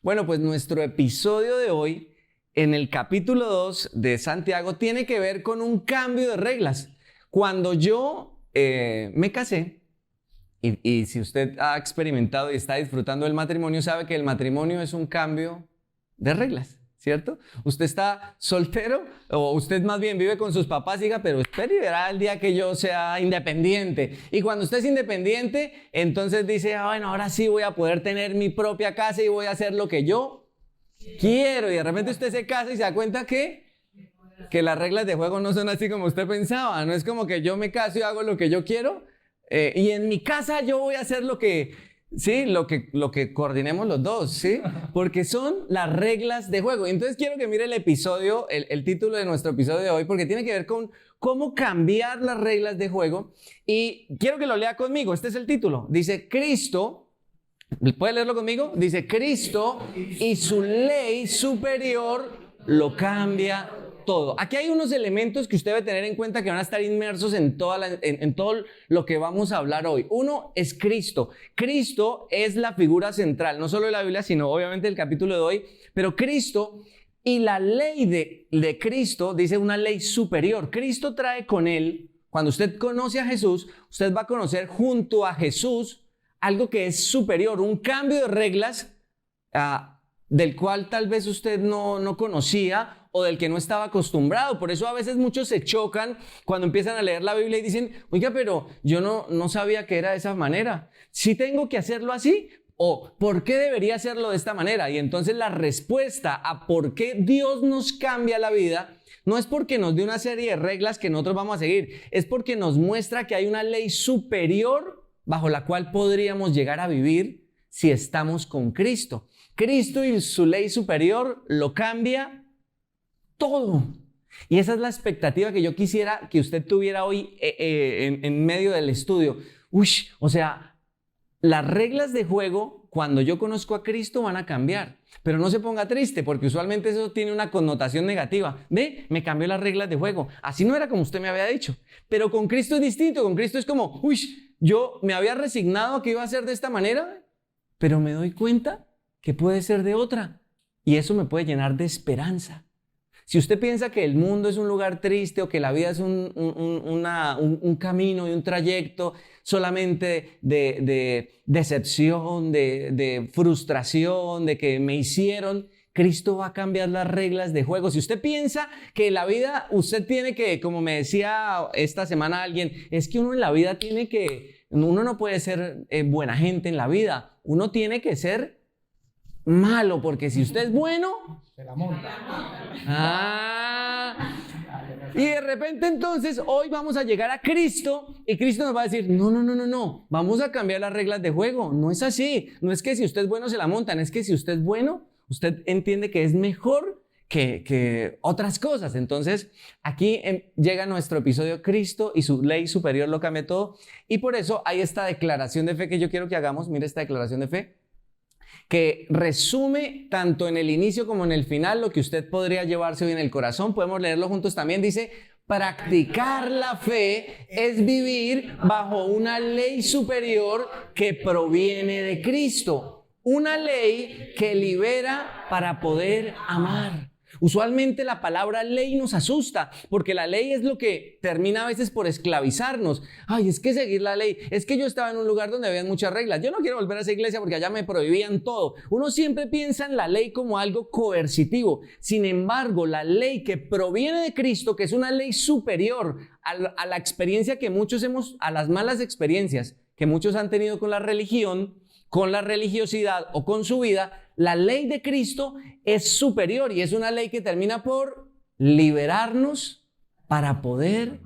Bueno, pues nuestro episodio de hoy, en el capítulo 2 de Santiago, tiene que ver con un cambio de reglas. Cuando yo me casé, y si usted ha experimentado y está disfrutando del matrimonio, sabe que el matrimonio es un cambio de reglas, ¿cierto? Usted está soltero o usted más bien vive con sus papás y diga, pero espere y verá el día que yo sea independiente. Y cuando usted es independiente, entonces dice, bueno, ahora sí voy a poder tener mi propia casa y voy a hacer lo que yo quiero. Y de repente usted se casa y se da cuenta que las reglas de juego no son así como usted pensaba. No es como que yo me caso y hago lo que yo quiero. Y en mi casa yo voy a hacer lo que coordinemos los dos, ¿sí? Porque son las reglas de juego. Entonces quiero que mire el episodio, el título de nuestro episodio de hoy, porque tiene que ver con cómo cambiar las reglas de juego. Y quiero que lo lea conmigo. Este es el título. Dice, Cristo, ¿puede leerlo conmigo? Dice, Cristo y su ley superior lo cambia todo. Aquí hay unos elementos que usted debe tener en cuenta que van a estar inmersos en todo lo que vamos a hablar hoy. Uno es Cristo. Cristo es la figura central, no solo de la Biblia, sino obviamente del capítulo de hoy. Pero Cristo y la ley de Cristo, dice una ley superior. Cristo trae con él, cuando usted conoce a Jesús, usted va a conocer junto a Jesús algo que es superior, un cambio de reglas del cual tal vez usted no conocía o del que no estaba acostumbrado. Por eso a veces muchos se chocan cuando empiezan a leer la Biblia y dicen, oiga, pero yo no sabía que era de esa manera. ¿Sí tengo que hacerlo así? ¿O por qué debería hacerlo de esta manera? Y entonces la respuesta a por qué Dios nos cambia la vida no es porque nos dé una serie de reglas que nosotros vamos a seguir, es porque nos muestra que hay una ley superior bajo la cual podríamos llegar a vivir si estamos con Cristo. Cristo y su ley superior lo cambia todo. Y esa es la expectativa que yo quisiera que usted tuviera hoy en medio del estudio. O sea, las reglas de juego, cuando yo conozco a Cristo, van a cambiar. Pero no se ponga triste, porque usualmente eso tiene una connotación negativa. Ve, me cambió las reglas de juego. Así no era como usted me había dicho. Pero con Cristo es distinto. Con Cristo es como, yo me había resignado a que iba a ser de esta manera, pero me doy cuenta que puede ser de otra. Y eso me puede llenar de esperanza. Si usted piensa que el mundo es un lugar triste o que la vida es un camino y un trayecto solamente de decepción, de frustración, de que me hicieron, Cristo va a cambiar las reglas de juego. Si usted piensa que la vida, usted tiene que, como me decía esta semana alguien, es que uno en la vida uno no puede ser buena gente en la vida, uno tiene que ser malo, porque si usted es bueno, se la monta. Y de repente entonces hoy vamos a llegar a Cristo y Cristo nos va a decir, no, vamos a cambiar las reglas de juego. No es así, no es que si usted es bueno se la montan, es que si usted es bueno, usted entiende que es mejor que otras cosas. Entonces aquí llega nuestro episodio, Cristo y su ley superior lo cambia todo. Y por eso hay esta declaración de fe que yo quiero que hagamos. Mire esta declaración de fe, que resume tanto en el inicio como en el final lo que usted podría llevarse hoy en el corazón. Podemos leerlo juntos también. Dice, practicar la fe es vivir bajo una ley superior que proviene de Cristo. Una ley que libera para poder amar. Usualmente la palabra ley nos asusta, porque la ley es lo que termina a veces por esclavizarnos. Es que seguir la ley, es que yo estaba en un lugar donde había muchas reglas. Yo no quiero volver a esa iglesia porque allá me prohibían todo. Uno siempre piensa en la ley como algo coercitivo. Sin embargo, la ley que proviene de Cristo, que es una ley superior a la experiencia que muchos a las malas experiencias que muchos han tenido con la religión, con la religiosidad o con su vida, la ley de Cristo es superior y es una ley que termina por liberarnos para poder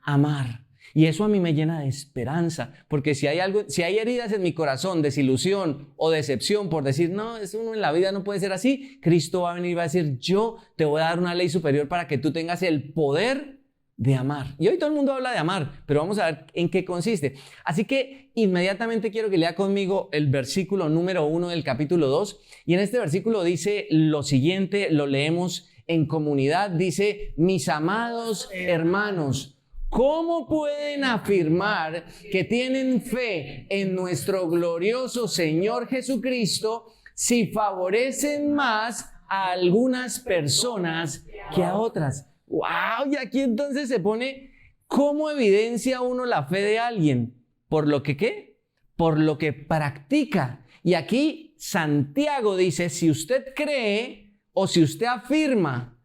amar. Y eso a mí me llena de esperanza, porque si hay heridas en mi corazón, desilusión o decepción por decir, no, es uno en la vida no puede ser así, Cristo va a venir y va a decir, yo te voy a dar una ley superior para que tú tengas el poder de amar. Y hoy todo el mundo habla de amar, pero vamos a ver en qué consiste. Así que inmediatamente quiero que lea conmigo el versículo número 1 del capítulo 2. Y en este versículo dice lo siguiente, lo leemos en comunidad. Dice, mis amados hermanos, ¿cómo pueden afirmar que tienen fe en nuestro glorioso Señor Jesucristo si favorecen más a algunas personas que a otras. ¡Wow! Y aquí entonces se pone cómo evidencia uno la fe de alguien. ¿Por lo que qué? Por lo que practica. Y aquí Santiago dice, si usted cree o si usted afirma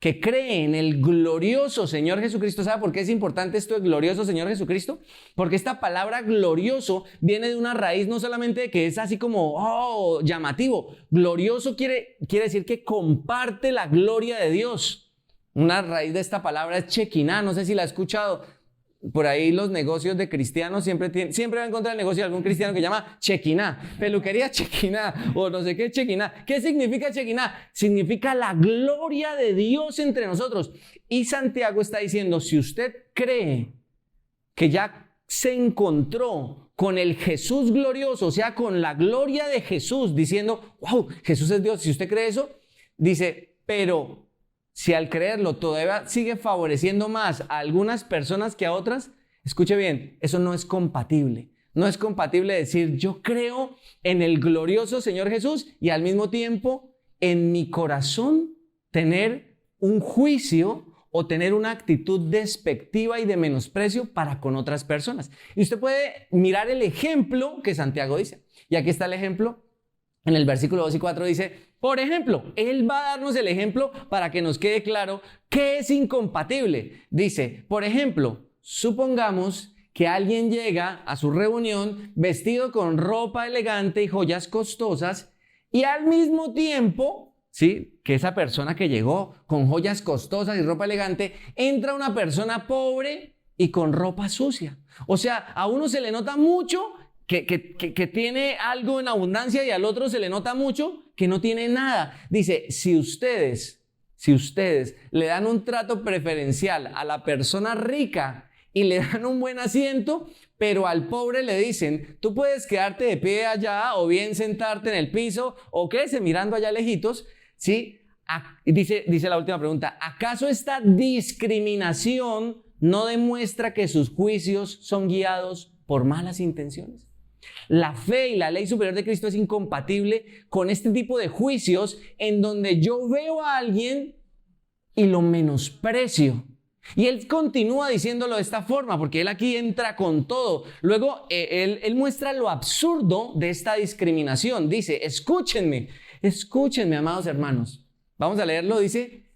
que cree en el glorioso Señor Jesucristo, ¿sabe por qué es importante esto de glorioso Señor Jesucristo? Porque esta palabra glorioso viene de una raíz no solamente de que es así como llamativo. Glorioso quiere decir que comparte la gloria de Dios. Una raíz de esta palabra es Shekinah, no sé si la ha escuchado. Por ahí los negocios de cristianos siempre va a encontrar el negocio de algún cristiano que llama Shekinah, peluquería Shekinah o no sé qué Shekinah. ¿Qué significa Shekinah? Significa la gloria de Dios entre nosotros. Y Santiago está diciendo, si usted cree que ya se encontró con el Jesús glorioso, o sea, con la gloria de Jesús, diciendo, wow, Jesús es Dios, si usted cree eso, dice, pero si al creerlo todavía sigue favoreciendo más a algunas personas que a otras, escuche bien, eso no es compatible. No es compatible decir yo creo en el glorioso Señor Jesús y al mismo tiempo en mi corazón tener un juicio o tener una actitud despectiva y de menosprecio para con otras personas. Y usted puede mirar el ejemplo que Santiago dice. Y aquí está el ejemplo. En el versículo 2 y 4 dice, por ejemplo, él va a darnos el ejemplo para que nos quede claro qué es incompatible. Dice, por ejemplo, supongamos que alguien llega a su reunión vestido con ropa elegante y joyas costosas y al mismo tiempo, ¿sí?, que esa persona que llegó con joyas costosas y ropa elegante, entra una persona pobre y con ropa sucia. O sea, a uno se le nota mucho que tiene algo en abundancia y al otro se le nota mucho que no tiene nada. Dice, si ustedes le dan un trato preferencial a la persona rica y le dan un buen asiento, pero al pobre le dicen, tú puedes quedarte de pie allá o bien sentarte en el piso o quédese mirando allá lejitos, ¿sí? Dice la última pregunta, ¿acaso esta discriminación no demuestra que sus juicios son guiados por malas intenciones? La fe y la ley superior de Cristo es incompatible con este tipo de juicios en donde yo veo a alguien y lo menosprecio. Y él continúa diciéndolo de esta forma, porque él aquí entra con todo. Luego, él muestra lo absurdo de esta discriminación. Dice, escúchenme, amados hermanos. Vamos a leerlo, dice,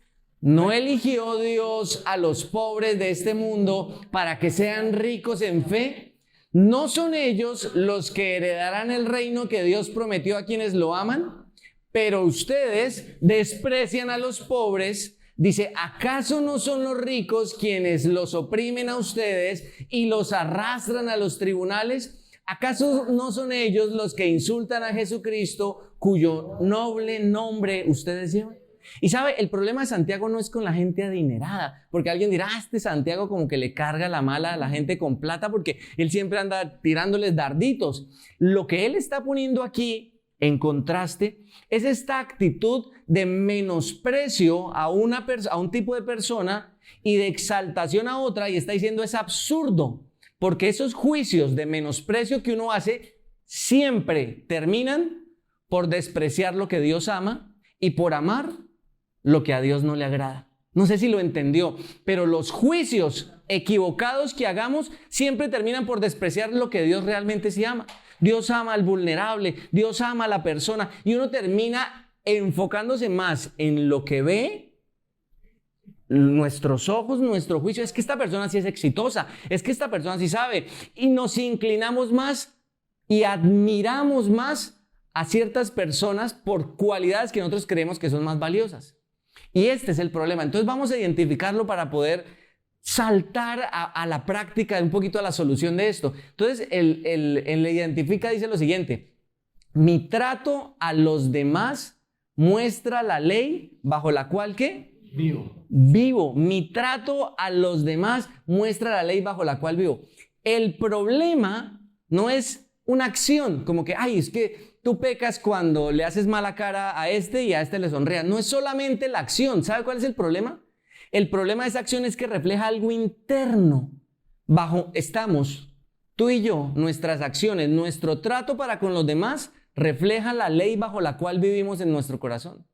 ¿no eligió Dios a los pobres de este mundo para que sean ricos en fe? ¿No son ellos los que heredarán el reino que Dios prometió a quienes lo aman? Pero ustedes desprecian a los pobres. Dice, ¿acaso no son los ricos quienes los oprimen a ustedes y los arrastran a los tribunales? ¿Acaso no son ellos los que insultan a Jesucristo, cuyo noble nombre ustedes llevan? Y sabe, el problema de Santiago no es con la gente adinerada, porque alguien dirá, este Santiago como que le carga la mala a la gente con plata porque él siempre anda tirándoles darditos. Lo que él está poniendo aquí en contraste es esta actitud de menosprecio a un tipo de persona y de exaltación a otra, y está diciendo es absurdo, porque esos juicios de menosprecio que uno hace siempre terminan por despreciar lo que Dios ama y por amar lo que a Dios no le agrada. No sé si lo entendió, pero los juicios equivocados que hagamos siempre terminan por despreciar lo que Dios realmente sí ama. Dios ama al vulnerable, Dios ama a la persona, y uno termina enfocándose más en lo que ve, nuestros ojos, nuestro juicio. Es que esta persona sí es exitosa, es que esta persona sí sabe, y nos inclinamos más y admiramos más a ciertas personas por cualidades que nosotros creemos que son más valiosas. Y este es el problema. Entonces vamos a identificarlo para poder saltar a la práctica, un poquito a la solución de esto. Entonces, el identifica dice lo siguiente: mi trato a los demás muestra la ley bajo la cual, ¿qué? Vivo. Mi trato a los demás muestra la ley bajo la cual vivo. El problema no es una acción, como que, ay, es que tú pecas cuando le haces mala cara a este y a este le sonrías. No es solamente la acción. ¿Sabe cuál es el problema? El problema de esa acción es que refleja algo interno. Estamos, tú y yo, nuestras acciones, nuestro trato para con los demás, refleja la ley bajo la cual vivimos en nuestro corazón.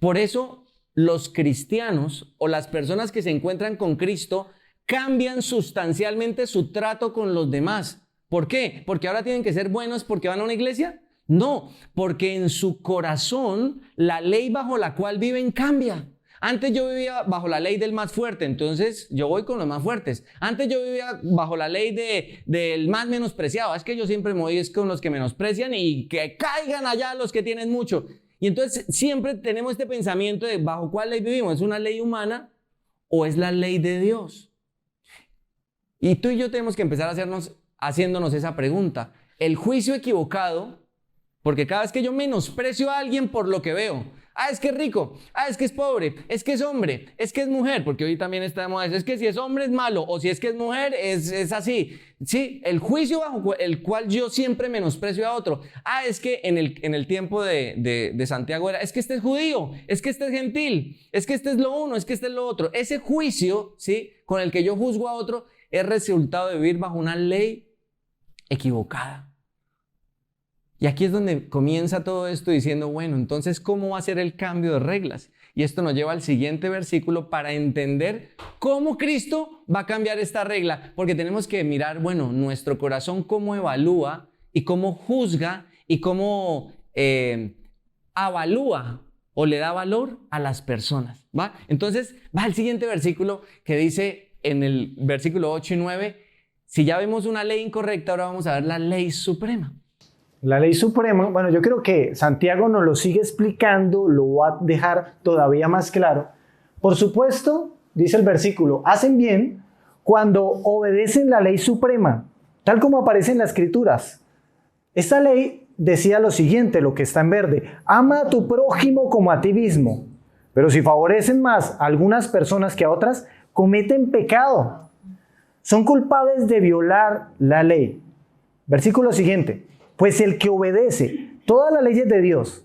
Por eso los cristianos o las personas que se encuentran con Cristo cambian sustancialmente su trato con los demás. ¿Por qué? ¿Porque ahora tienen que ser buenos porque van a una iglesia? No, porque en su corazón la ley bajo la cual viven cambia. Antes yo vivía bajo la ley del más fuerte, entonces yo voy con los más fuertes. Antes yo vivía bajo la ley del más menospreciado. Es que yo siempre me voy con los que menosprecian y que caigan allá los que tienen mucho. Y entonces siempre tenemos este pensamiento de ¿bajo cuál ley vivimos? ¿Es una ley humana o es la ley de Dios? Y tú y yo tenemos que empezar haciéndonos esa pregunta. El juicio equivocado, porque cada vez que yo menosprecio a alguien por lo que veo, es que es rico, es que es pobre, es que es hombre, es que es mujer, porque hoy también estamos, es que si es hombre es malo, o si es que es mujer es así. Sí, el juicio bajo el cual yo siempre menosprecio a otro. Es que en el tiempo de Santiago era, es que este es judío, es que este es gentil, es que este es lo uno, es que este es lo otro. Ese juicio, ¿sí?, con el que yo juzgo a otro es resultado de vivir bajo una ley equivocada. Y aquí es donde comienza todo esto diciendo, bueno, entonces, ¿cómo va a ser el cambio de reglas? Y esto nos lleva al siguiente versículo para entender cómo Cristo va a cambiar esta regla. Porque tenemos que mirar, bueno, nuestro corazón cómo evalúa y cómo juzga y cómo avalúa o le da valor a las personas, ¿va? Entonces, va al siguiente versículo que dice en el versículo 8 y 9, si ya vemos una ley incorrecta, ahora vamos a ver la ley suprema. La ley suprema, bueno, yo creo que Santiago nos lo sigue explicando, lo va a dejar todavía más claro. Por supuesto, dice el versículo, hacen bien cuando obedecen la ley suprema, tal como aparece en las Escrituras. Esta ley decía lo siguiente, lo que está en verde, ama a tu prójimo como a ti mismo. Pero si favorecen más a algunas personas que a otras, cometen pecado. Son culpables de violar la ley. Versículo siguiente. Pues el que obedece todas las leyes de Dios,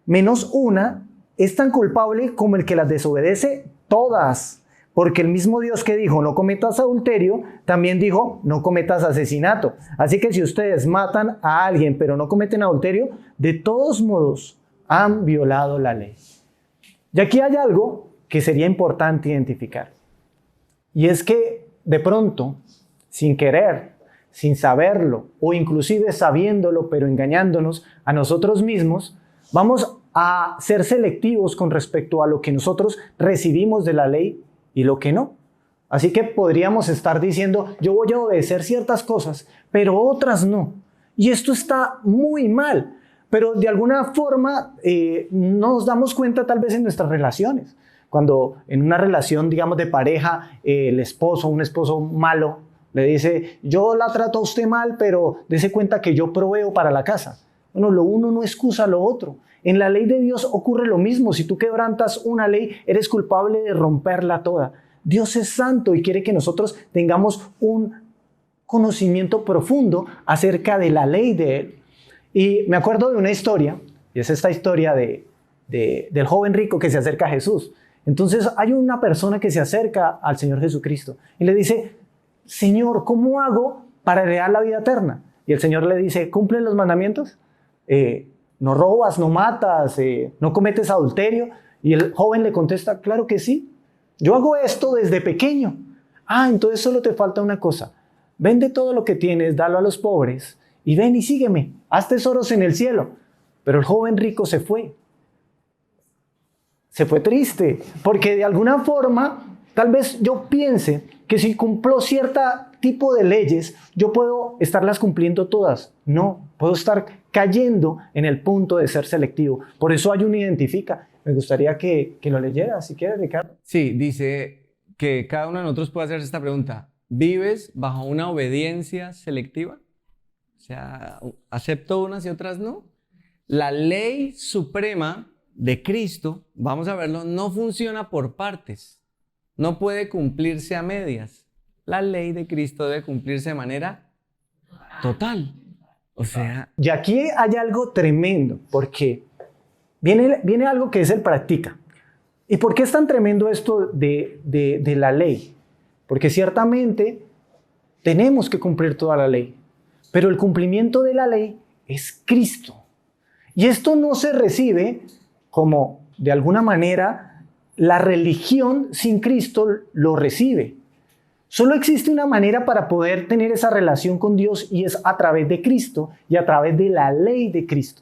menos una, es tan culpable como el que las desobedece todas. Porque el mismo Dios que dijo, no cometas adulterio, también dijo, no cometas asesinato. Así que si ustedes matan a alguien, pero no cometen adulterio, de todos modos han violado la ley. Y aquí hay algo que sería importante identificar. Y es que de pronto, sin querer, sin saberlo o inclusive sabiéndolo pero engañándonos a nosotros mismos, vamos a ser selectivos con respecto a lo que nosotros recibimos de la ley y lo que no. Así que podríamos estar diciendo, yo voy a obedecer ciertas cosas, pero otras no. Y esto está muy mal, pero de alguna forma nos damos cuenta tal vez en nuestras relaciones. Cuando en una relación, digamos, de pareja, el esposo, un esposo malo, le dice, yo la trato a usted mal, pero dése cuenta que yo proveo para la casa. Bueno, lo uno no excusa lo otro. En la ley de Dios ocurre lo mismo. Si tú quebrantas una ley, eres culpable de romperla toda. Dios es santo y quiere que nosotros tengamos un conocimiento profundo acerca de la ley de Él. Y me acuerdo de una historia, y es esta historia del joven rico que se acerca a Jesús. Entonces hay una persona que se acerca al Señor Jesucristo y le dice, Señor, ¿cómo hago para heredar la vida eterna? Y el Señor le dice, ¿cumplen los mandamientos? No robas, no matas, no cometes adulterio. Y el joven le contesta, claro que sí. Yo hago esto desde pequeño. Entonces solo te falta una cosa. Vende todo lo que tienes, dalo a los pobres y ven y sígueme. Haz tesoros en el cielo. Pero el joven rico se fue. Se fue triste, porque de alguna forma, tal vez yo piense que si cumplo cierto tipo de leyes, yo puedo estarlas cumpliendo todas. No, puedo estar cayendo en el punto de ser selectivo. Por eso hay un identifica. Me gustaría que lo leyera, si quieres, Ricardo. Sí, dice que cada uno de nosotros puede hacerse esta pregunta. ¿Vives bajo una obediencia selectiva? O sea, ¿acepto unas y otras no? La ley suprema de Cristo, vamos a verlo, no funciona por partes. No puede cumplirse a medias. La ley de Cristo debe cumplirse de manera total. O sea... Y aquí hay algo tremendo, porque viene algo que es el practica. ¿Y por qué es tan tremendo esto de la ley? Porque ciertamente tenemos que cumplir toda la ley, pero el cumplimiento de la ley es Cristo. Y esto no se recibe como, de alguna manera, la religión sin Cristo lo recibe. Solo existe una manera para poder tener esa relación con Dios y es a través de Cristo y a través de la ley de Cristo.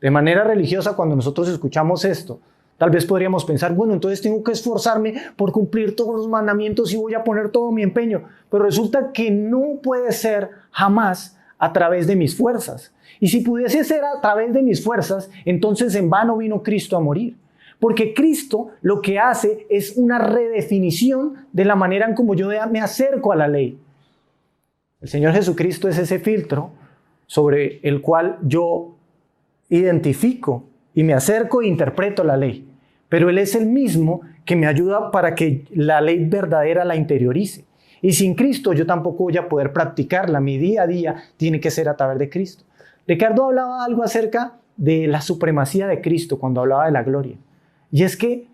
De manera religiosa, cuando nosotros escuchamos esto, tal vez podríamos pensar, bueno, entonces tengo que esforzarme por cumplir todos los mandamientos y voy a poner todo mi empeño. Pero resulta que no puede ser jamás a través de mis fuerzas. Y si pudiese ser a través de mis fuerzas, entonces en vano vino Cristo a morir. Porque Cristo lo que hace es una redefinición de la manera en como yo me acerco a la ley. El Señor Jesucristo es ese filtro sobre el cual yo identifico y me acerco e interpreto la ley. Pero Él es el mismo que me ayuda para que la ley verdadera la interiorice. Y sin Cristo yo tampoco voy a poder practicarla. Mi día a día tiene que ser a través de Cristo. Ricardo hablaba algo acerca de la supremacía de Cristo cuando hablaba de la gloria. Y es que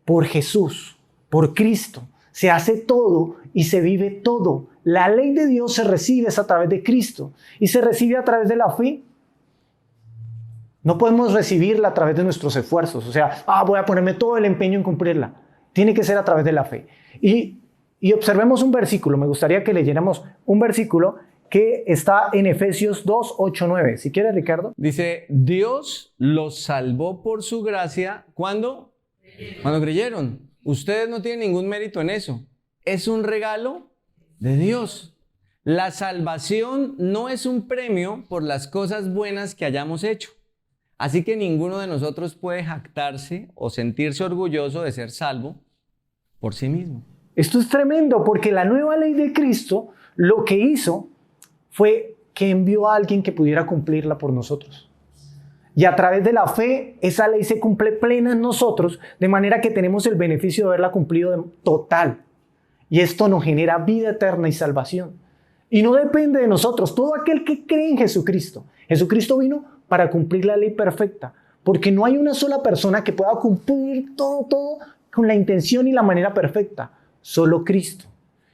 por Jesús, por Cristo, se hace todo y se vive todo. La ley de Dios se recibe a través de Cristo y se recibe a través de la fe. No podemos recibirla a través de nuestros esfuerzos. O sea, voy a ponerme todo el empeño en cumplirla. Tiene que ser a través de la fe. Y observemos un versículo. Me gustaría que leyéramos un versículo que está en Efesios 2, 8, 9. Si quieres, Ricardo. Dice, Dios los salvó por su gracia. ¿Cuándo? Cuando creyeron. Ustedes no tienen ningún mérito en eso. Es un regalo de Dios. La salvación no es un premio por las cosas buenas que hayamos hecho. Así que ninguno de nosotros puede jactarse o sentirse orgulloso de ser salvo por sí mismo. Esto es tremendo porque la nueva ley de Cristo lo que hizo fue que envió a alguien que pudiera cumplirla por nosotros. Y a través de la fe, esa ley se cumple plena en nosotros, de manera que tenemos el beneficio de haberla cumplido total. Y esto nos genera vida eterna y salvación. Y no depende de nosotros, todo aquel que cree en Jesucristo. Jesucristo vino para cumplir la ley perfecta, porque no hay una sola persona que pueda cumplir todo con la intención y la manera perfecta, solo Cristo.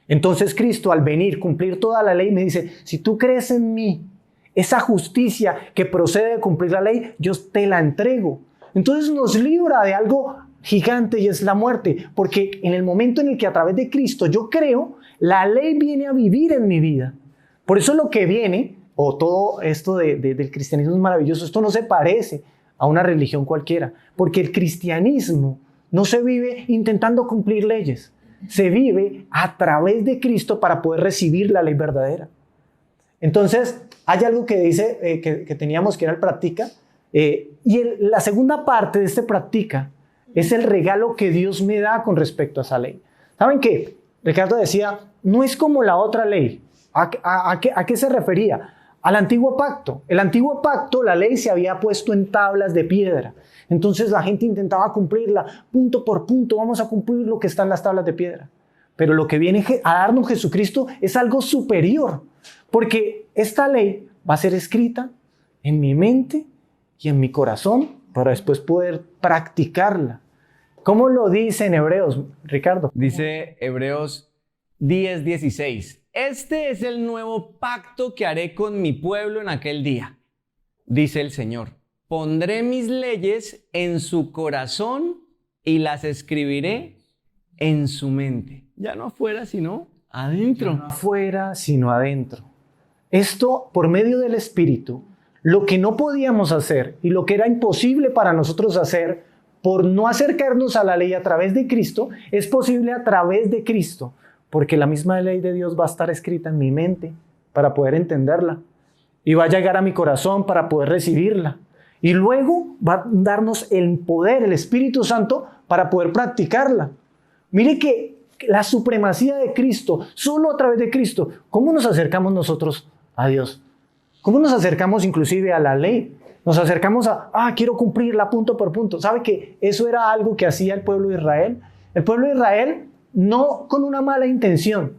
Entonces Cristo, al venir, cumplir toda la ley, me dice, si tú crees en mí, esa justicia que procede de cumplir la ley, yo te la entrego. Entonces nos libra de algo gigante y es la muerte, porque en el momento en el que a través de Cristo yo creo, la ley viene a vivir en mi vida. Por eso lo que viene, o todo esto del cristianismo es maravilloso, esto no se parece a una religión cualquiera, porque el cristianismo no se vive intentando cumplir leyes, se vive a través de Cristo para poder recibir la ley verdadera. Entonces, hay algo que dice que teníamos que era el practica, la segunda parte de este practica es el regalo que Dios me da con respecto a esa ley. ¿Saben qué? Ricardo decía, no es como la otra ley. ¿A qué se refería? Al antiguo pacto. El antiguo pacto, la ley se había puesto en tablas de piedra. Entonces la gente intentaba cumplirla punto por punto. Vamos a cumplir lo que está en las tablas de piedra. Pero lo que viene a darnos Jesucristo es algo superior. Porque esta ley va a ser escrita en mi mente y en mi corazón para después poder practicarla. ¿Cómo lo dice en Hebreos, Ricardo? Dice Hebreos 10:16. Este es el nuevo pacto que haré con mi pueblo en aquel día, dice el Señor. Pondré mis leyes en su corazón y las escribiré en su mente. Ya no afuera, sino adentro. Ya no afuera, sino adentro. Esto por medio del Espíritu, lo que no podíamos hacer y lo que era imposible para nosotros hacer por no acercarnos a la ley a través de Cristo, es posible a través de Cristo. Porque la misma ley de Dios va a estar escrita en mi mente para poder entenderla. Y va a llegar a mi corazón para poder recibirla. Y luego va a darnos el poder, el Espíritu Santo, para poder practicarla. Mire que la supremacía de Cristo, solo a través de Cristo. ¿Cómo nos acercamos nosotros a Dios? ¿Cómo nos acercamos inclusive a la ley? Nos acercamos quiero cumplirla punto por punto. ¿Sabe que eso era algo que hacía el pueblo de Israel? El pueblo de Israel, no con una mala intención,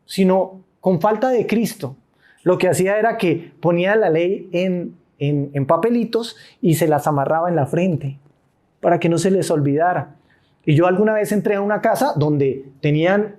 sino con falta de Cristo. Lo que hacía era que ponía la ley en papelitos y se las amarraba en la frente para que no se les olvidara. Y yo alguna vez entré a una casa donde tenían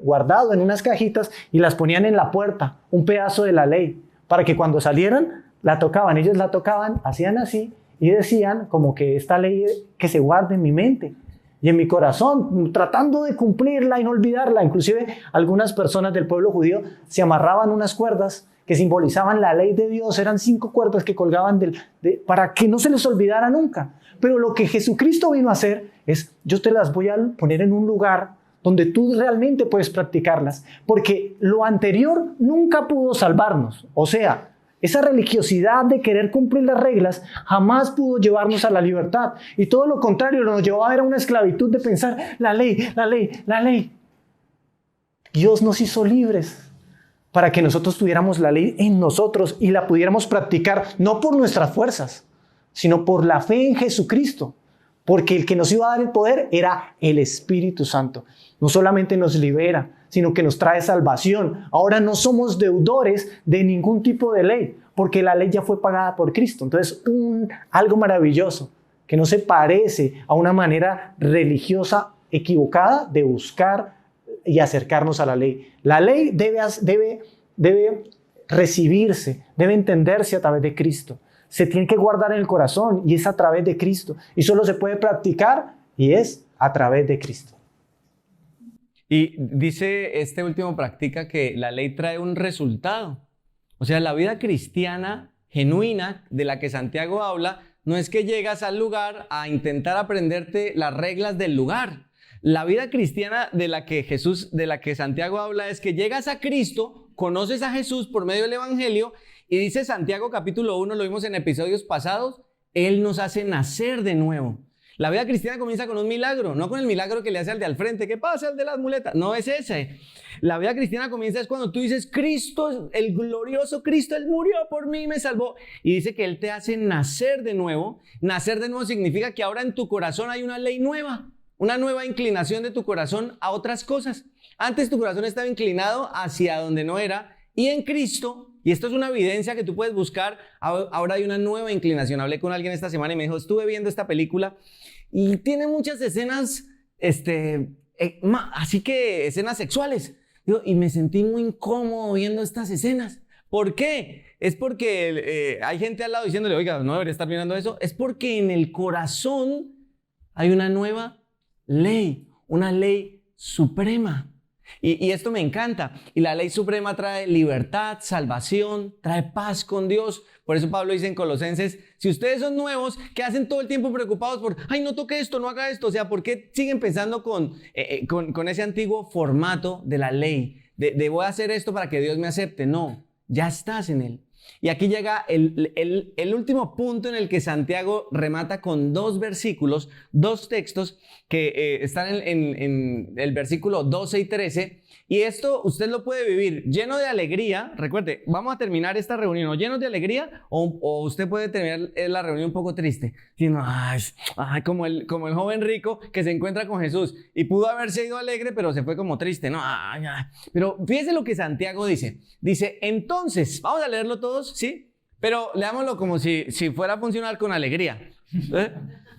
guardado en unas cajitas y las ponían en la puerta, un pedazo de la ley, para que cuando salieran la tocaban, ellos la tocaban, hacían así y decían como que esta ley que se guarde en mi mente y en mi corazón, tratando de cumplirla y no olvidarla. Inclusive algunas personas del pueblo judío se amarraban unas cuerdas que simbolizaban la ley de Dios, eran 5 cuerdas que colgaban para que no se les olvidara nunca. Pero lo que Jesucristo vino a hacer es, yo te las voy a poner en un lugar donde tú realmente puedes practicarlas, porque lo anterior nunca pudo salvarnos. O sea, esa religiosidad de querer cumplir las reglas jamás pudo llevarnos a la libertad. Y todo lo contrario, nos llevó a ver a una esclavitud de pensar, la ley, la ley, la ley. Dios nos hizo libres para que nosotros tuviéramos la ley en nosotros y la pudiéramos practicar, no por nuestras fuerzas, sino por la fe en Jesucristo. Porque el que nos iba a dar el poder era el Espíritu Santo. No solamente nos libera, sino que nos trae salvación. Ahora no somos deudores de ningún tipo de ley, porque la ley ya fue pagada por Cristo. Entonces, algo maravilloso, que no se parece a una manera religiosa equivocada de buscar y acercarnos a la ley. La ley debe recibirse, debe entenderse a través de Cristo. Se tiene que guardar en el corazón y es a través de Cristo. Y solo se puede practicar y es a través de Cristo. Y dice este último practica que la ley trae un resultado. O sea, la vida cristiana genuina de la que Santiago habla no es que llegas al lugar a intentar aprenderte las reglas del lugar. La vida cristiana de la que Santiago habla es que llegas a Cristo, conoces a Jesús por medio del Evangelio y dice Santiago capítulo 1, lo vimos en episodios pasados, Él nos hace nacer de nuevo. La vida cristiana comienza con un milagro, no con el milagro que le hace al de al frente. ¿Qué pasa al de las muletas? No es ese. La vida cristiana comienza es cuando tú dices, Cristo, el glorioso Cristo, Él murió por mí y me salvó. Y dice que Él te hace nacer de nuevo. Nacer de nuevo significa que ahora en tu corazón hay una ley nueva, una nueva inclinación de tu corazón a otras cosas. Antes tu corazón estaba inclinado hacia donde no era, y en Cristo, y esto es una evidencia que tú puedes buscar, ahora hay una nueva inclinación. Hablé con alguien esta semana y me dijo, estuve viendo esta película y tiene muchas escenas, así que escenas sexuales. Y me sentí muy incómodo viendo estas escenas. ¿Por qué? Es porque hay gente al lado diciéndole, oiga, no debería estar mirando eso. Es porque en el corazón hay una nueva ley, una ley suprema. Y esto me encanta. Y la ley suprema trae libertad, salvación, trae paz con Dios. Por eso Pablo dice en Colosenses, si ustedes son nuevos, que hacen todo el tiempo preocupados por, ay, no toque esto, no haga esto. O sea, ¿por qué siguen pensando con ese antiguo formato de la ley? De voy a hacer esto para que Dios me acepte. No, ya estás en Él. Y aquí llega el último punto en el que Santiago remata con 2 versículos, 2 textos que están en el versículo 12 y 13. Y esto usted lo puede vivir lleno de alegría. Recuerde, vamos a terminar esta reunión o llenos de alegría o usted puede terminar la reunión un poco triste. Sino, como el joven rico que se encuentra con Jesús y pudo haberse ido alegre, pero se fue como triste. No, Pero fíjese lo que Santiago dice. Dice, entonces, vamos a leerlo todos, ¿sí? Pero leámoslo como si fuera a funcionar con alegría.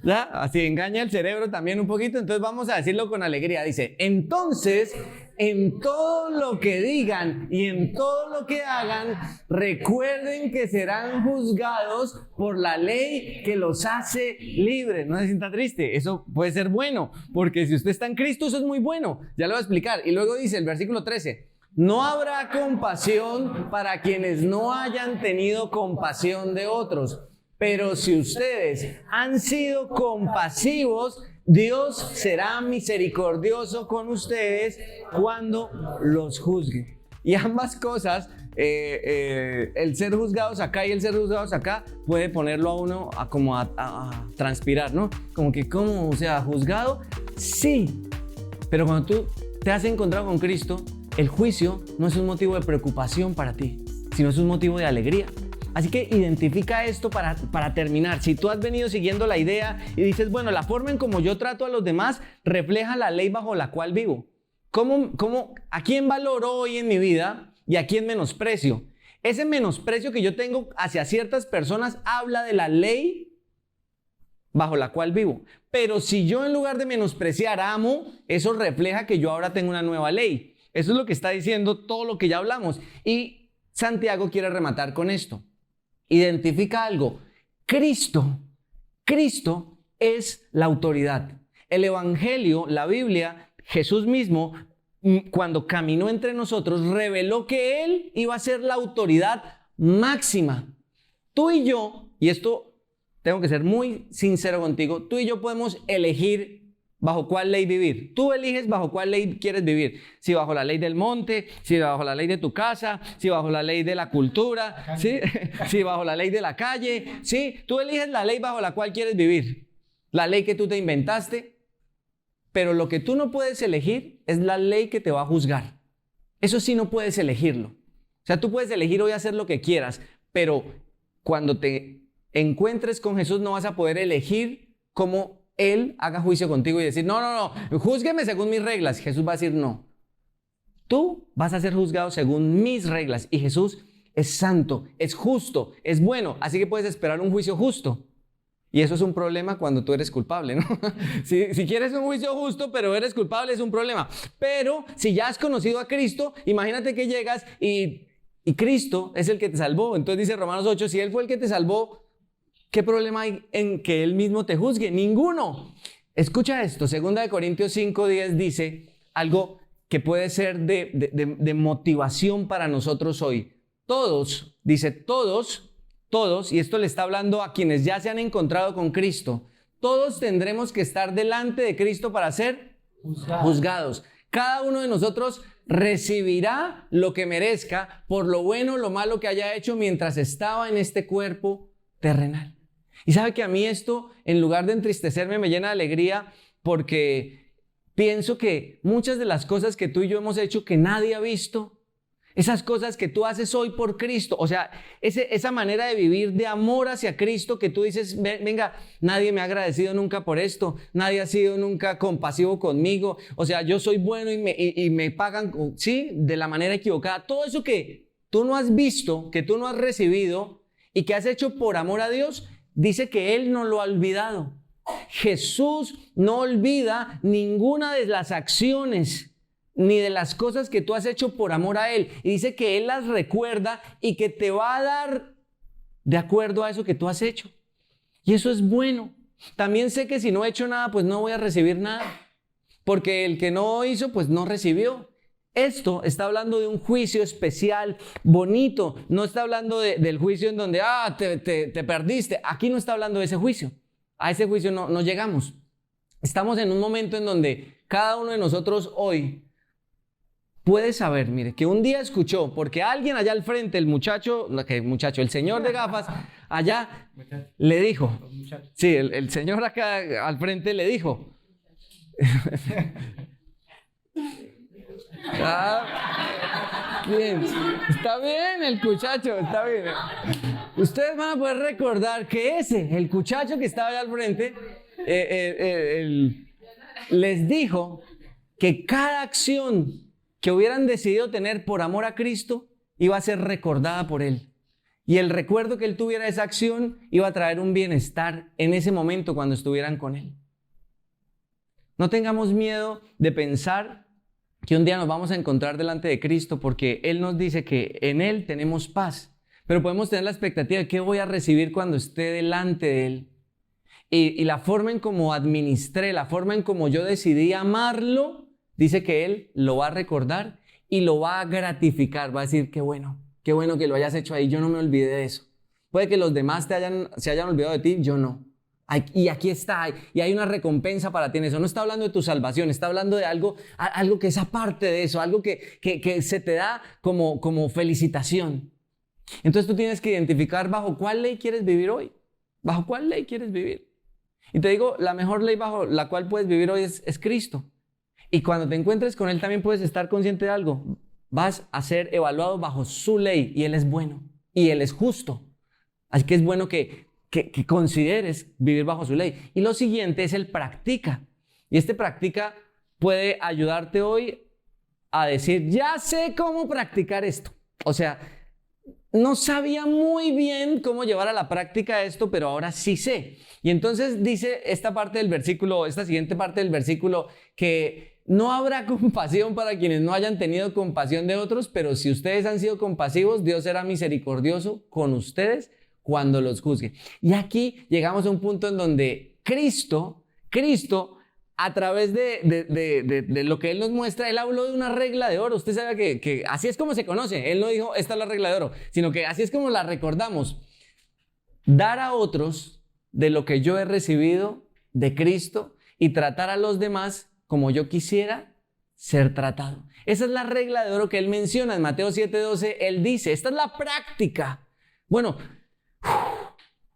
¿Ya? Así engaña el cerebro también un poquito. Entonces vamos a decirlo con alegría. Dice, entonces, en todo lo que digan y en todo lo que hagan, recuerden que serán juzgados por la ley que los hace libres. No se sienta triste, eso puede ser bueno, porque si usted está en Cristo, eso es muy bueno. Ya lo voy a explicar. Y luego dice el versículo 13, no habrá compasión para quienes no hayan tenido compasión de otros. Pero si ustedes han sido compasivos, Dios será misericordioso con ustedes cuando los juzgue. Y ambas cosas, el ser juzgados acá y el ser juzgados acá, puede ponerlo a uno a transpirar, ¿no? Como que, ¿cómo? O sea, ¿juzgado? Sí. Pero cuando tú te has encontrado con Cristo, el juicio no es un motivo de preocupación para ti, sino es un motivo de alegría. Así que identifica esto para terminar. Si tú has venido siguiendo la idea y dices, bueno, la forma en como yo trato a los demás refleja la ley bajo la cual vivo. ¿A quién valoro hoy en mi vida y a quién menosprecio? Ese menosprecio que yo tengo hacia ciertas personas habla de la ley bajo la cual vivo. Pero si yo en lugar de menospreciar amo, eso refleja que yo ahora tengo una nueva ley. Eso es lo que está diciendo todo lo que ya hablamos. Y Santiago quiere rematar con esto. identifica algo. Cristo es la autoridad. El Evangelio, la Biblia, Jesús mismo, cuando caminó entre nosotros, reveló que Él iba a ser la autoridad máxima. Tú y yo, y esto tengo que ser muy sincero contigo, tú y yo podemos elegir bajo cuál ley vivir. Tú eliges bajo cuál ley quieres vivir. Si bajo la ley del monte, si bajo la ley de tu casa, si bajo la ley de la cultura, ¿sí? Si bajo la ley de la calle, ¿sí? Tú eliges la ley bajo la cual quieres vivir. La ley que tú te inventaste. Pero lo que tú no puedes elegir es la ley que te va a juzgar. Eso sí no puedes elegirlo. O sea, tú puedes elegir hoy hacer lo que quieras, pero cuando te encuentres con Jesús no vas a poder elegir cómo Él haga juicio contigo y decir, no, júzgueme según mis reglas. Jesús va a decir, no. Tú vas a ser juzgado según mis reglas. Y Jesús es santo, es justo, es bueno. Así que puedes esperar un juicio justo. Y eso es un problema cuando tú eres culpable, ¿no? Si quieres un juicio justo, pero eres culpable, es un problema. Pero si ya has conocido a Cristo, imagínate que llegas y Cristo es el que te salvó. Entonces dice Romanos 8, si Él fue el que te salvó, ¿qué problema hay en que Él mismo te juzgue? Ninguno. Escucha esto, 2 Corintios 5:10 dice algo que puede ser de motivación para nosotros hoy. Todos, dice todos, y esto le está hablando a quienes ya se han encontrado con Cristo, todos tendremos que estar delante de Cristo para ser juzgados. Cada uno de nosotros recibirá lo que merezca por lo bueno o lo malo que haya hecho mientras estaba en este cuerpo terrenal. Y sabe que a mí esto, en lugar de entristecerme, me llena de alegría porque pienso que muchas de las cosas que tú y yo hemos hecho que nadie ha visto, esas cosas que tú haces hoy por Cristo, o sea, esa manera de vivir de amor hacia Cristo que tú dices, venga, nadie me ha agradecido nunca por esto, nadie ha sido nunca compasivo conmigo, o sea, yo soy bueno y me pagan, sí, de la manera equivocada. Todo eso que tú no has visto, que tú no has recibido y que has hecho por amor a Dios, dice que Él no lo ha olvidado. Jesús no olvida ninguna de las acciones ni de las cosas que tú has hecho por amor a Él. Y dice que Él las recuerda y que te va a dar de acuerdo a eso que tú has hecho. Y eso es bueno. También sé que si no he hecho nada, pues no voy a recibir nada. Porque el que no hizo, pues no recibió. Esto está hablando de un juicio especial, bonito. No está hablando del juicio en donde, te perdiste. Aquí no está hablando de ese juicio. A ese juicio no llegamos. Estamos en un momento en donde cada uno de nosotros hoy puede saber, mire, que un día escuchó, porque alguien allá al frente, el señor de gafas, allá le dijo, sí, el señor acá al frente le dijo, bien, está bien el muchacho, está bien. Ustedes van a poder recordar que el muchacho que estaba allá al frente, les dijo que cada acción que hubieran decidido tener por amor a Cristo iba a ser recordada por Él. Y el recuerdo que Él tuviera de esa acción iba a traer un bienestar en ese momento cuando estuvieran con Él. No tengamos miedo de pensar que un día nos vamos a encontrar delante de Cristo, porque Él nos dice que en Él tenemos paz. Pero podemos tener la expectativa de qué voy a recibir cuando esté delante de Él. Y la forma en cómo administré, la forma en cómo yo decidí amarlo, dice que Él lo va a recordar y lo va a gratificar. Va a decir, qué bueno que lo hayas hecho ahí, yo no me olvidé de eso. Puede que los demás se hayan olvidado de ti, yo no. Y aquí está, y hay una recompensa para ti en eso. No está hablando de tu salvación, está hablando de algo que es aparte de eso, algo que se te da como felicitación. Entonces tú tienes que identificar bajo cuál ley quieres vivir hoy. ¿Bajo cuál ley quieres vivir? Y te digo, la mejor ley bajo la cual puedes vivir hoy es Cristo. Y cuando te encuentres con Él también puedes estar consciente de algo. Vas a ser evaluado bajo su ley y Él es bueno y Él es justo. Así que es bueno que consideres vivir bajo su ley. Y lo siguiente es el practica. Y este practica puede ayudarte hoy a decir, ya sé cómo practicar esto. O sea, no sabía muy bien cómo llevar a la práctica esto, pero ahora sí sé. Y entonces dice esta siguiente parte del versículo, que no habrá compasión para quienes no hayan tenido compasión de otros, pero si ustedes han sido compasivos, Dios será misericordioso con ustedes, cuando los juzgue. Y aquí llegamos a un punto en donde Cristo, a través de lo que Él nos muestra, Él habló de una regla de oro. Usted sabe que así es como se conoce. Él no dijo, esta es la regla de oro, sino que así es como la recordamos. Dar a otros de lo que yo he recibido de Cristo y tratar a los demás como yo quisiera ser tratado. Esa es la regla de oro que Él menciona en Mateo 7:12. Él dice, esta es la práctica. Bueno,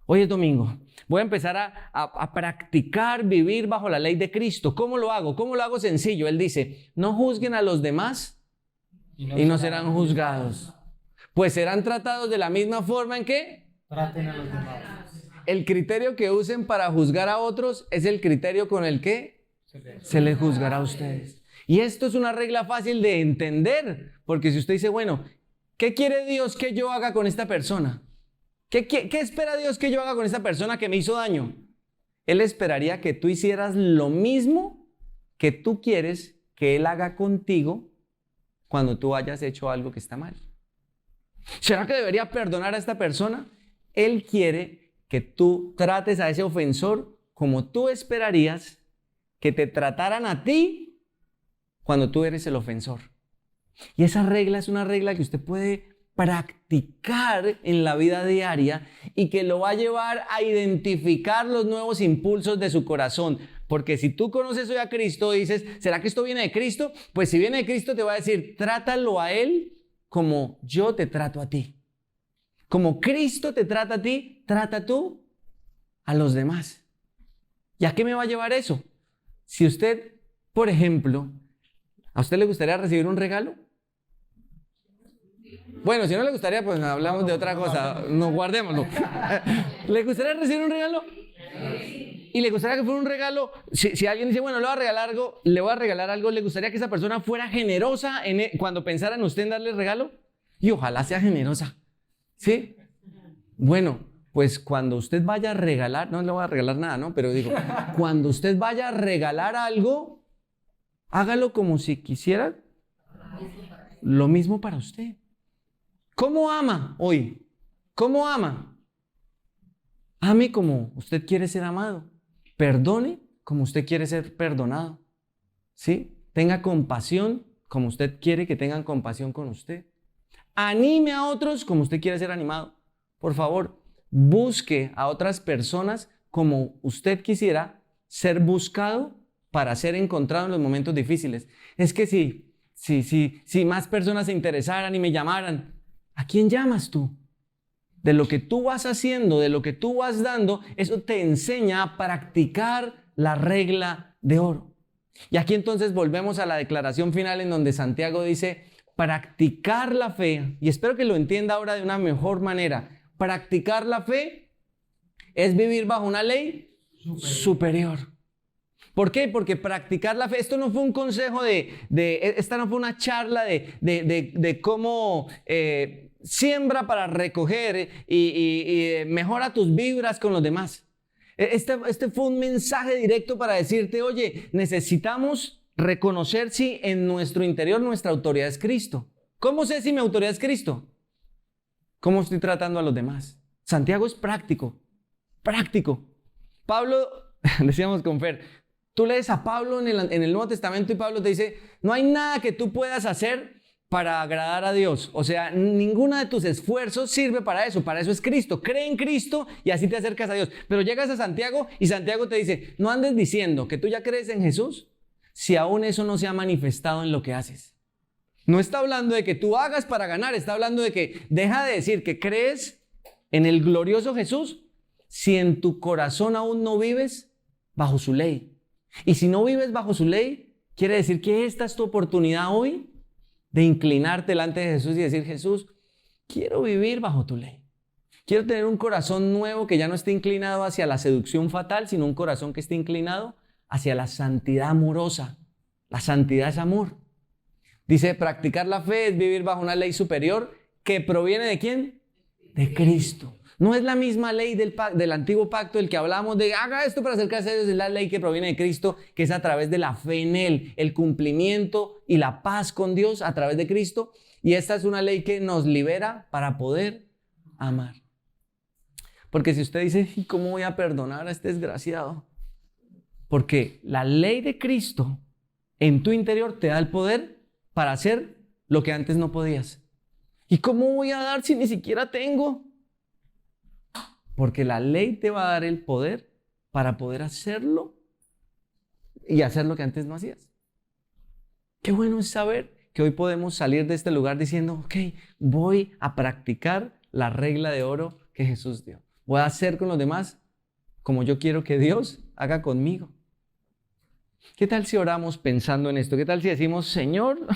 hoy es domingo. Voy a empezar a practicar vivir bajo la ley de Cristo. ¿Cómo lo hago? ¿Cómo lo hago sencillo? Él dice, no juzguen a los demás y no serán juzgados. Pues serán tratados de la misma forma en que traten a los demás. El criterio que usen para juzgar a otros es el criterio con el que se les juzgará a ustedes. Y esto es una regla fácil de entender, porque si usted dice, bueno, ¿qué quiere Dios que yo haga con esta persona? ¿Qué espera Dios que yo haga con esta persona que me hizo daño? Él esperaría que tú hicieras lo mismo que tú quieres que Él haga contigo cuando tú hayas hecho algo que está mal. ¿Será que debería perdonar a esta persona? Él quiere que tú trates a ese ofensor como tú esperarías que te trataran a ti cuando tú eres el ofensor. Y esa regla es una regla que usted puede practicar en la vida diaria y que lo va a llevar a identificar los nuevos impulsos de su corazón. Porque si tú conoces hoy a Cristo y dices, ¿será que esto viene de Cristo? Pues si viene de Cristo te va a decir, trátalo a Él como yo te trato a ti. Como Cristo te trata a ti, trata tú a los demás. ¿Y a qué me va a llevar eso? Si usted, por ejemplo, ¿a usted le gustaría recibir un regalo? Bueno, si no le gustaría, pues hablamos de otra cosa. No, guardémoslo. ¿Le gustaría recibir un regalo? Y le gustaría que fuera un regalo. Si alguien dice, bueno, le voy a regalar algo, ¿le gustaría que esa persona fuera generosa cuando pensara en usted en darle el regalo? Y ojalá sea generosa. ¿Sí? Bueno, pues cuando usted vaya a regalar, no le voy a regalar nada, ¿no? Pero digo, cuando usted vaya a regalar algo, hágalo como si quisiera lo mismo para usted. ¿Cómo ama hoy? ¿Cómo ama? Ame como usted quiere ser amado. Perdone como usted quiere ser perdonado. ¿Sí? Tenga compasión como usted quiere que tengan compasión con usted. Anime a otros como usted quiere ser animado. Por favor, busque a otras personas como usted quisiera ser buscado para ser encontrado en los momentos difíciles. Es que si más personas se interesaran y me llamaran, ¿a quién llamas tú? De lo que tú vas haciendo, de lo que tú vas dando, eso te enseña a practicar la regla de oro. Y aquí entonces volvemos a la declaración final en donde Santiago dice, practicar la fe, y espero que lo entienda ahora de una mejor manera, practicar la fe es vivir bajo una ley superior. ¿Por qué? Porque practicar la fe, esto no fue un consejo esta no fue una charla de cómo siembra para recoger y mejora tus vibras con los demás. Este fue un mensaje directo para decirte, oye, necesitamos reconocer si en nuestro interior nuestra autoridad es Cristo. ¿Cómo sé si mi autoridad es Cristo? ¿Cómo estoy tratando a los demás? Santiago es práctico. Pablo, decíamos con Fer, tú lees a Pablo en el Nuevo Testamento y Pablo te dice, no hay nada que tú puedas hacer para agradar a Dios. O sea, ninguno de tus esfuerzos sirve para eso es Cristo. Cree en Cristo y así te acercas a Dios. Pero llegas a Santiago y Santiago te dice, no andes diciendo que tú ya crees en Jesús si aún eso no se ha manifestado en lo que haces. No está hablando de que tú hagas para ganar, está hablando de que deja de decir que crees en el glorioso Jesús si en tu corazón aún no vives bajo su ley. Y si no vives bajo su ley, quiere decir que esta es tu oportunidad hoy de inclinarte delante de Jesús y decir, Jesús, quiero vivir bajo tu ley. Quiero tener un corazón nuevo que ya no esté inclinado hacia la seducción fatal, sino un corazón que esté inclinado hacia la santidad amorosa. La santidad es amor. Dice, practicar la fe es vivir bajo una ley superior que proviene ¿de quién? De Cristo. No es la misma ley del antiguo pacto del que hablamos de haga esto para acercarse a Dios. Es la ley que proviene de Cristo, que es a través de la fe en Él, el cumplimiento y la paz con Dios a través de Cristo. Y esta es una ley que nos libera para poder amar. Porque si usted dice, ¿y cómo voy a perdonar a este desgraciado? Porque la ley de Cristo en tu interior te da el poder para hacer lo que antes no podías. ¿Y cómo voy a dar si ni siquiera tengo? Porque la ley te va a dar el poder para poder hacerlo y hacer lo que antes no hacías. Qué bueno es saber que hoy podemos salir de este lugar diciendo, ok, voy a practicar la regla de oro que Jesús dio. Voy a hacer con los demás como yo quiero que Dios haga conmigo. ¿Qué tal si oramos pensando en esto? ¿Qué tal si decimos, Señor,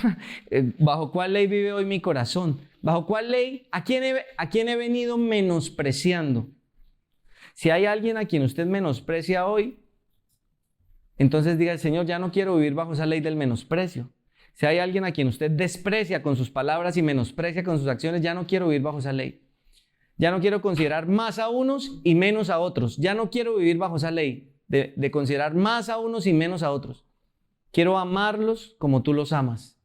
¿bajo cuál ley vive hoy mi corazón? ¿Bajo cuál ley? ¿A quién he venido menospreciando? Si hay alguien a quien usted menosprecia hoy, entonces diga, Señor, ya no quiero vivir bajo esa ley del menosprecio. Si hay alguien a quien usted desprecia con sus palabras y menosprecia con sus acciones, ya no quiero vivir bajo esa ley. Ya no quiero considerar más a unos y menos a otros. Ya no quiero vivir bajo esa ley de considerar más a unos y menos a otros. Quiero amarlos como tú los amas.